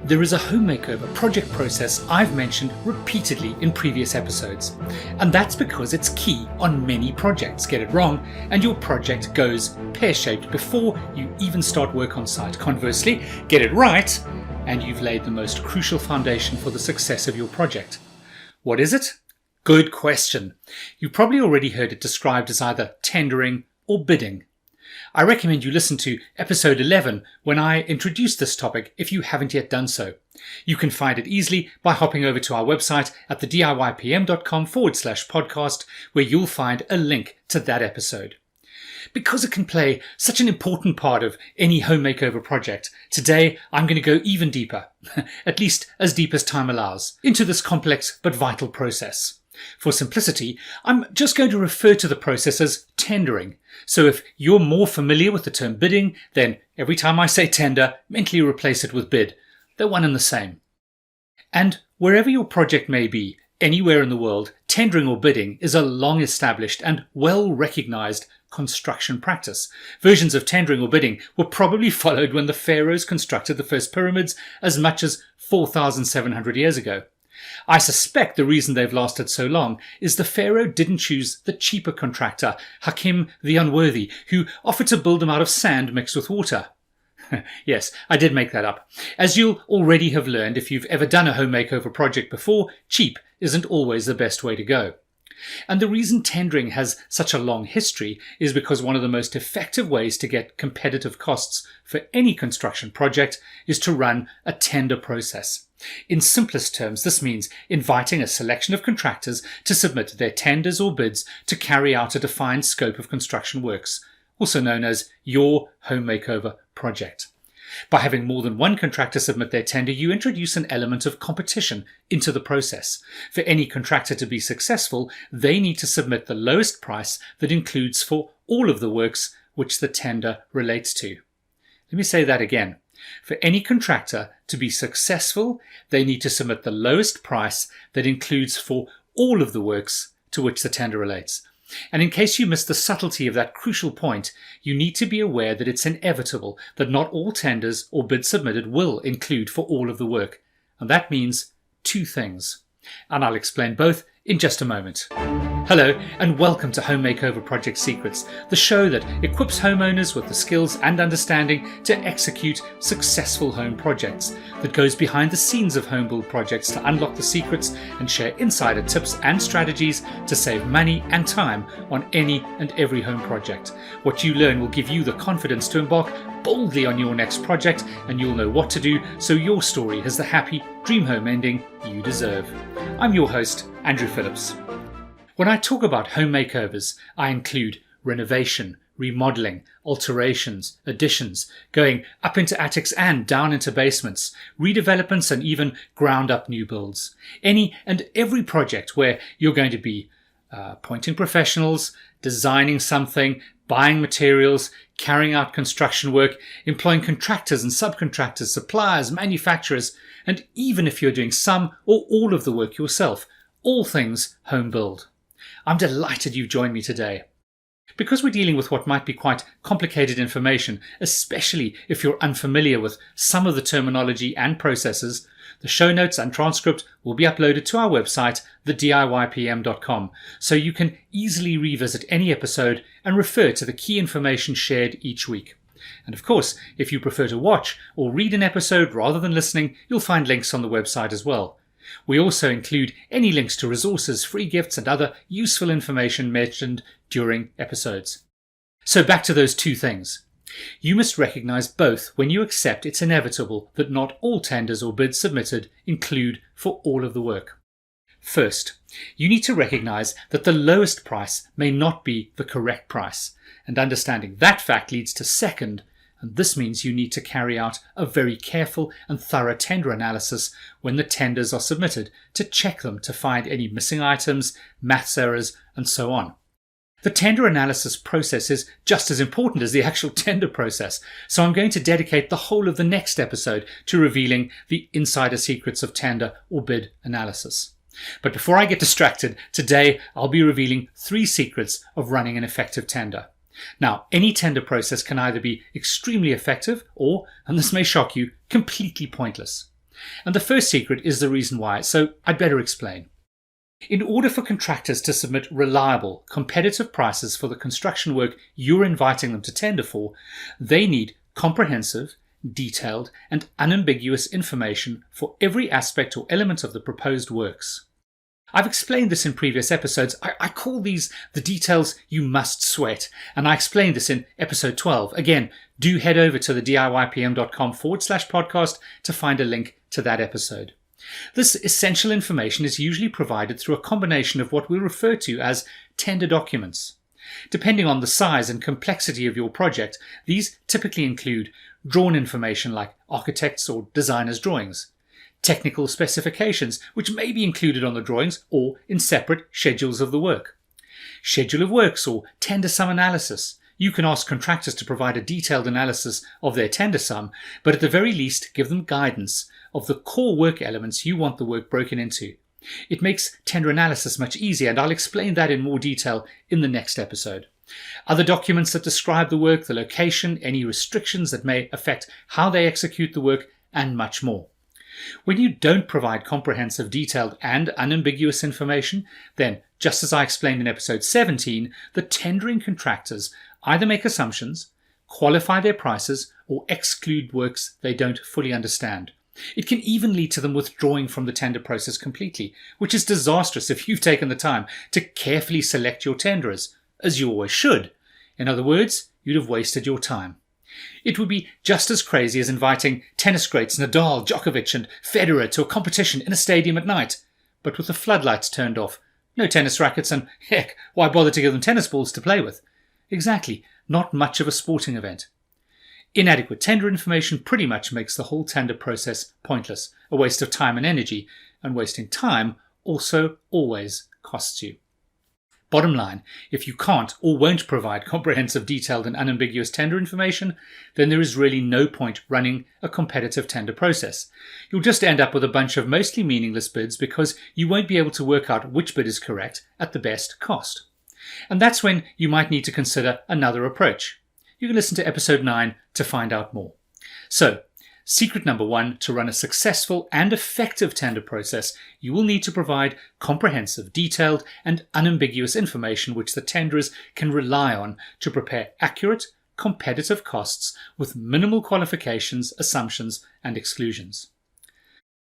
There is a home makeover project process I've mentioned repeatedly in previous episodes, and that's because it's key on many projects. Get it wrong and your project goes pear-shaped before you even start work on site. Conversely, get it right and you've laid the most crucial foundation for the success of your project. What is it? Good question. You've probably already heard it described as either tendering or bidding. I recommend you listen to episode 11 when I introduced this topic if you haven't yet done so. You can find it easily by hopping over to our website at thediypm.com/podcast, where you'll find a link to that episode. Because it can play such an important part of any home makeover project, today I'm going to go even deeper, at least as deep as time allows, into this complex but vital process. For simplicity, I'm just going to refer to the process as tendering. So if you're more familiar with the term bidding, then every time I say tender, mentally replace it with bid. They're one and the same. And wherever your project may be, anywhere in the world, tendering or bidding is a long established and well recognized construction practice. Versions of tendering or bidding were probably followed when the pharaohs constructed the first pyramids as much as 4,700 years ago. I suspect the reason they've lasted so long is the pharaoh didn't choose the cheaper contractor, Hakim the Unworthy, who offered to build them out of sand mixed with water. Yes, I did make that up. As you'll already have learned if you've ever done a home makeover project before, cheap isn't always the best way to go. And the reason tendering has such a long history is because one of the most effective ways to get competitive costs for any construction project is to run a tender process. In simplest terms, this means inviting a selection of contractors to submit their tenders or bids to carry out a defined scope of construction works, also known as your home makeover project. By having more than one contractor submit their tender, you introduce an element of competition into the process. For any contractor to be successful, they need to submit the lowest price that includes for all of the works which the tender relates to. Let me say that again. For any contractor to be successful, they need to submit the lowest price that includes for all of the works to which the tender relates. And in case you missed the subtlety of that crucial point, you need to be aware that it's inevitable that not all tenders or bids submitted will include for all of the work. And that means two things. And I'll explain both in just a moment. Hello and welcome to Home Makeover Project Secrets, the show that equips homeowners with the skills and understanding to execute successful home projects, that goes behind the scenes of home build projects to unlock the secrets and share insider tips and strategies to save money and time on any and every home project. What you learn will give you the confidence to embark boldly on your next project, and you'll know what to do so your story has the happy dream home ending you deserve. I'm your host, Andrew Phillips. When I talk about home makeovers, I include renovation, remodeling, alterations, additions, going up into attics and down into basements, redevelopments and even ground up new builds. Any and every project where you're going to be appointing professionals, designing something, buying materials, carrying out construction work, employing contractors and subcontractors, suppliers, manufacturers, and even if you're doing some or all of the work yourself, all things home build. I'm delighted you've joined me today. Because we're dealing with what might be quite complicated information, especially if you're unfamiliar with some of the terminology and processes, the show notes and transcript will be uploaded to our website, thediypm.com, so you can easily revisit any episode and refer to the key information shared each week. And of course, if you prefer to watch or read an episode rather than listening, you'll find links on the website as well. We also include any links to resources, free gifts, and other useful information mentioned during episodes. So back to those two things. You must recognize both when you accept it's inevitable that not all tenders or bids submitted include for all of the work. First, you need to recognize that the lowest price may not be the correct price, and understanding that fact leads to second, and this means you need to carry out a very careful and thorough tender analysis when the tenders are submitted to check them to find any missing items, maths errors, and so on. The tender analysis process is just as important as the actual tender process, so I'm going to dedicate the whole of the next episode to revealing the insider secrets of tender or bid analysis. But before I get distracted, today I'll be revealing 3 secrets of running an effective tender. Now, any tender process can either be extremely effective or, and this may shock you, completely pointless. And the first secret is the reason why, so I'd better explain. In order for contractors to submit reliable, competitive prices for the construction work you're inviting them to tender for, they need comprehensive, detailed, and unambiguous information for every aspect or element of the proposed works. I've explained this in previous episodes. I call these the details you must sweat, and I explained this in episode 12. Again, do head over to the DIYPM.com/podcast to find a link to that episode. This essential information is usually provided through a combination of what we refer to as tender documents. Depending on the size and complexity of your project, these typically include drawn information like architects' or designers' drawings, technical specifications, which may be included on the drawings or in separate schedules of the work, schedule of works or tender sum analysis. You can ask contractors to provide a detailed analysis of their tender sum, but at the very least give them guidance of the core work elements you want the work broken into. It makes tender analysis much easier, and I'll explain that in more detail in the next episode. Other documents that describe the work, the location, any restrictions that may affect how they execute the work, and much more. When you don't provide comprehensive, detailed, and unambiguous information, then, just as I explained in episode 17, the tendering contractors either make assumptions, qualify their prices, or exclude works they don't fully understand. It can even lead to them withdrawing from the tender process completely, which is disastrous if you've taken the time to carefully select your tenderers, as you always should. In other words, you'd have wasted your time. It would be just as crazy as inviting tennis greats Nadal, Djokovic, and Federer to a competition in a stadium at night, but with the floodlights turned off. No tennis rackets, and heck, why bother to give them tennis balls to play with? Exactly, not much of a sporting event. Inadequate tender information pretty much makes the whole tender process pointless, a waste of time and energy, and wasting time also always costs you. Bottom line, if you can't or won't provide comprehensive, detailed, and unambiguous tender information, then there is really no point running a competitive tender process. You'll just end up with a bunch of mostly meaningless bids because you won't be able to work out which bid is correct at the best cost. And that's when you might need to consider another approach. You can listen to episode 9 to find out more. So, secret number 1, to run a successful and effective tender process, you will need to provide comprehensive, detailed, and unambiguous information which the tenderers can rely on to prepare accurate, competitive costs with minimal qualifications, assumptions, and exclusions.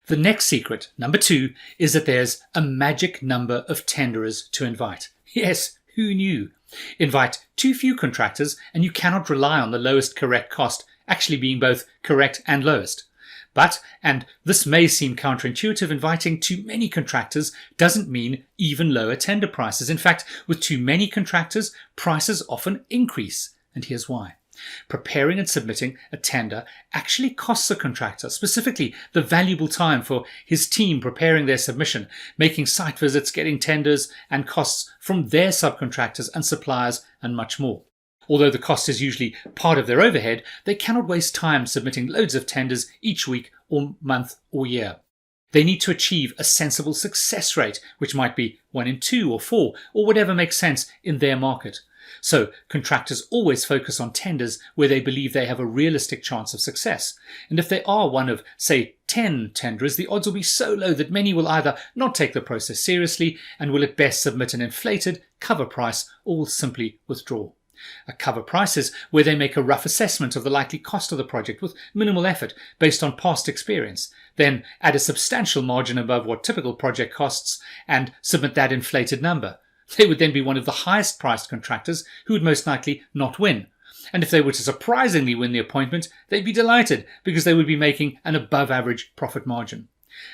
The next secret, number 2, is that there's a magic number of tenderers to invite. Yes, who knew? Invite too few contractors and you cannot rely on the lowest correct cost actually being both correct and lowest. But, and this may seem counterintuitive, inviting too many contractors doesn't mean even lower tender prices. In fact, with too many contractors, prices often increase. And here's why. Preparing and submitting a tender actually costs a contractor, specifically the valuable time for his team preparing their submission, making site visits, getting tenders and costs from their subcontractors and suppliers, and much more. Although the cost is usually part of their overhead, they cannot waste time submitting loads of tenders each week or month or year. They need to achieve a sensible success rate, which might be 1 in 2 or 4, or whatever makes sense in their market. So, contractors always focus on tenders where they believe they have a realistic chance of success. And if they are one of, say, 10 tenderers, the odds will be so low that many will either not take the process seriously and will at best submit an inflated cover price or will simply withdraw. A cover price is where they make a rough assessment of the likely cost of the project with minimal effort based on past experience, then add a substantial margin above what typical project costs and submit that inflated number. They would then be one of the highest priced contractors who would most likely not win. And if they were to surprisingly win the appointment, they'd be delighted because they would be making an above average profit margin.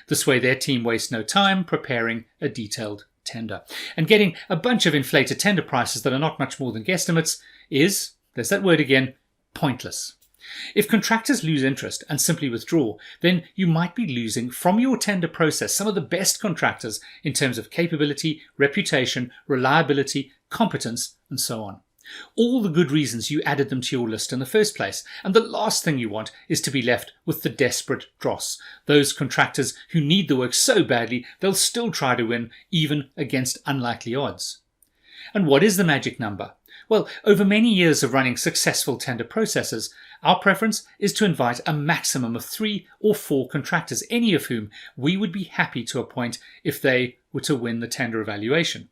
This way their team wastes no time preparing a detailed tender. And getting a bunch of inflated tender prices that are not much more than guesstimates is, there's that word again, pointless. If contractors lose interest and simply withdraw, then you might be losing from your tender process some of the best contractors in terms of capability, reputation, reliability, competence, and so on. All the good reasons you added them to your list in the first place. And the last thing you want is to be left with the desperate dross, those contractors who need the work so badly they'll still try to win even against unlikely odds. And what is the magic number? Well, over many years of running successful tender processes, our preference is to invite a maximum of 3 or 4 contractors, any of whom we would be happy to appoint if they were to win the tender evaluation.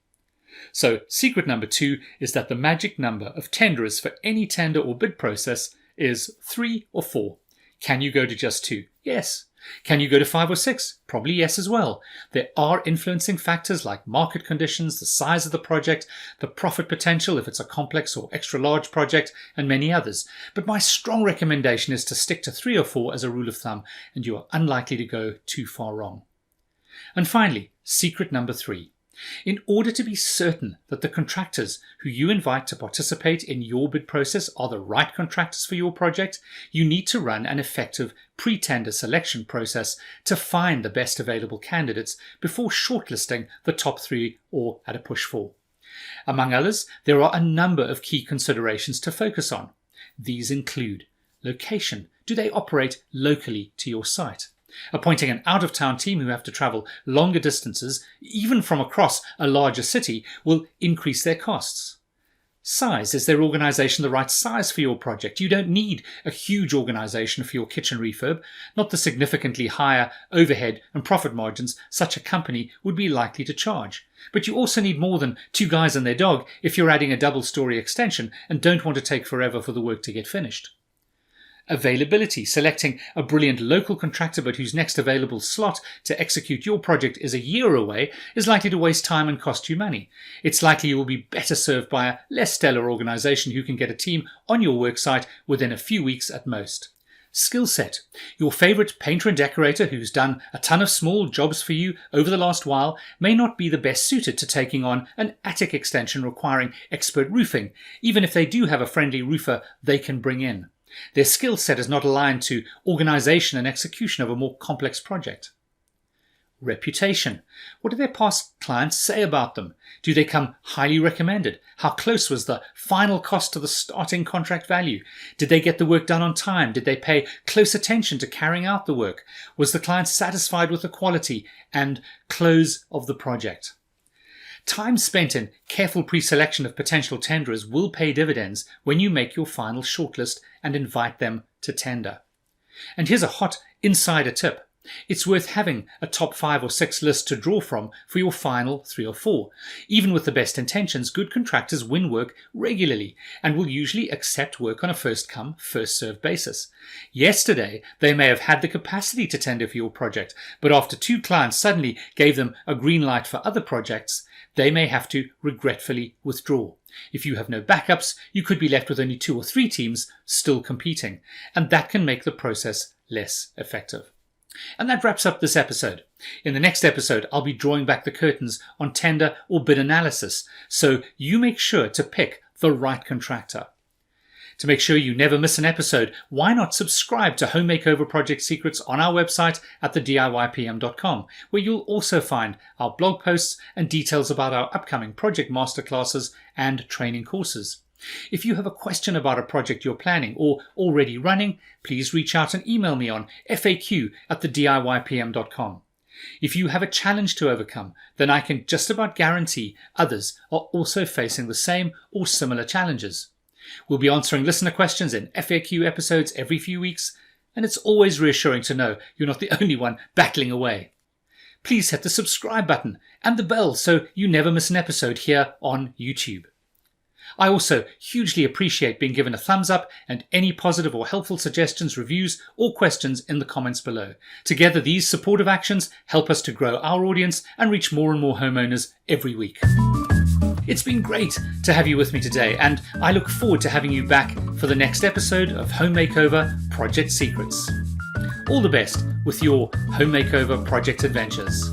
So, secret number 2 is that the magic number of tenderers for any tender or bid process is 3 or 4. Can you go to just 2? Yes. Can you go to 5 or 6? Probably yes as well. There are influencing factors like market conditions, the size of the project, the profit potential if it's a complex or extra large project, and many others. But my strong recommendation is to stick to 3 or 4 as a rule of thumb, and you are unlikely to go too far wrong. And finally, secret number 3. In order to be certain that the contractors who you invite to participate in your bid process are the right contractors for your project, you need to run an effective pre-tender selection process to find the best available candidates before shortlisting the top 3 or at a push 4. Among others, there are a number of key considerations to focus on. These include location. Do they operate locally to your site? Appointing an out-of-town team who have to travel longer distances, even from across a larger city, will increase their costs. Size. Is their organisation the right size for your project? You don't need a huge organisation for your kitchen refurb, not the significantly higher overhead and profit margins such a company would be likely to charge. But you also need more than 2 guys and their dog if you're adding a double-storey extension and don't want to take forever for the work to get finished. Availability. Selecting a brilliant local contractor but whose next available slot to execute your project is a year away is likely to waste time and cost you money. It's likely you will be better served by a less stellar organisation who can get a team on your worksite within a few weeks at most. Skill set. Your favourite painter and decorator who's done a ton of small jobs for you over the last while may not be the best suited to taking on an attic extension requiring expert roofing, even if they do have a friendly roofer they can bring in. Their skill set is not aligned to organisation and execution of a more complex project. Reputation. What do their past clients say about them? Do they come highly recommended? How close was the final cost to the starting contract value? Did they get the work done on time? Did they pay close attention to carrying out the work? Was the client satisfied with the quality and close of the project? Time spent in careful pre-selection of potential tenderers will pay dividends when you make your final shortlist and invite them to tender. And here's a hot insider tip. It's worth having a top 5 or 6 list to draw from for your final 3 or 4. Even with the best intentions, good contractors win work regularly and will usually accept work on a first-come, first-served basis. Yesterday, they may have had the capacity to tender for your project, but after 2 clients suddenly gave them a green light for other projects, they may have to regretfully withdraw. If you have no backups, you could be left with only 2 or 3 teams still competing, and that can make the process less effective. And that wraps up this episode. In the next episode, I'll be drawing back the curtains on tender or bid analysis, so you make sure to pick the right contractor. To make sure you never miss an episode, why not subscribe to Home Makeover Project Secrets on our website at thediypm.com, where you'll also find our blog posts and details about our upcoming project masterclasses and training courses. If you have a question about a project you're planning or already running, please reach out and email me on faq@thediypm.com. If you have a challenge to overcome, then I can just about guarantee others are also facing the same or similar challenges. We'll be answering listener questions in FAQ episodes every few weeks, and it's always reassuring to know you're not the only one battling away. Please hit the subscribe button and the bell so you never miss an episode here on YouTube. I also hugely appreciate being given a thumbs up and any positive or helpful suggestions, reviews, or questions in the comments below. Together, these supportive actions help us to grow our audience and reach more and more homeowners every week. It's been great to have you with me today, and I look forward to having you back for the next episode of Home Makeover Project Secrets. All the best with your home makeover project adventures.